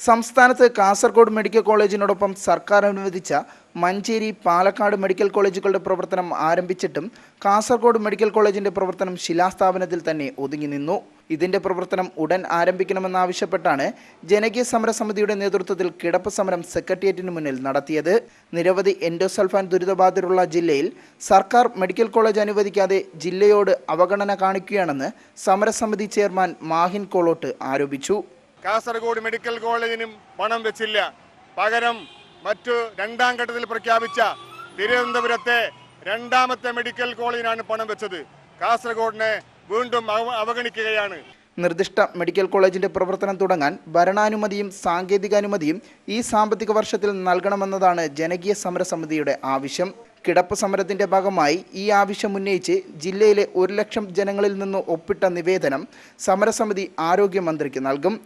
സംസ്ഥാനത്ത് കാസർഗോഡ് മെഡിക്കൽ കോളേജിനോടൊപ്പം സർക്കാർ അനുവദിച്ച മഞ്ചേരി, പാലക്കാട് മെഡിക്കൽ കോളേജുകളുടെ പ്രവർത്തനം ആരംഭിച്ചിട്ടും കാസർഗോഡ് മെഡിക്കൽ കോളേജിന്റെ പ്രവർത്തനം ശിലാസ്ഥാപനത്തിൽ തന്നെ ഒതുങ്ങി നിന്നു. ഇതിന്റെ പ്രവർത്തനം ഉടൻ ആരംഭിക്കണമെന്നാവശ്യപ്പെട്ടാണ് ജനകീയ സമരസമിതിയുടെ നേതൃത്വത്തിൽ കിടപ്പ് സമരം സെക്രട്ടേറിയറ്റിന് മുന്നിൽ നടത്തിയത്. നിരവധി എൻഡോസൾഫാൻ ദുരിതബാധിതരുള്ള ജില്ലയിൽ സർക്കാർ മെഡിക്കൽ കോളേജ് അനുവദിക്കാതെ ജില്ലയോട് അവഗണന കാണിക്കുകയാണെന്ന് സമരസമിതി ചെയർമാൻ മാഹിൻ കോളോട്ട് ആരോപിച്ചു. കാസർഗോഡ് മെഡിക്കൽ കോളേജിനും പണം വെച്ചില്ല. പകരം മറ്റു രണ്ടാം ഘട്ടത്തിൽ പ്രഖ്യാപിച്ച തിരുവനന്തപുരത്തെ രണ്ടാമത്തെ മെഡിക്കൽ കോളേജിനാണ് പണം വെച്ചത്. കാസർഗോഡിനെ വീണ്ടും അവഗണിക്കുകയാണ്. നിർദ്ദിഷ്ട മെഡിക്കൽ കോളേജിന്റെ പ്രവർത്തനം തുടങ്ങാൻ ഭരണാനുമതിയും സാങ്കേതികാനുമതിയും ഈ സാമ്പത്തിക വർഷത്തിൽ നൽകണമെന്നതാണ് ജനകീയ സമരസമിതിയുടെ ആവശ്യം. കിടപ്പ് സമരത്തിന്റെ ഭാഗമായി ഈ ആവശ്യം ഉന്നയിച്ച് ജില്ലയിലെ 1 ലക്ഷം ജനങ്ങളിൽ നിന്ന് ഒപ്പിട്ട നിവേദനം സമരസമിതി ആരോഗ്യമന്ത്രിക്ക് നൽകും.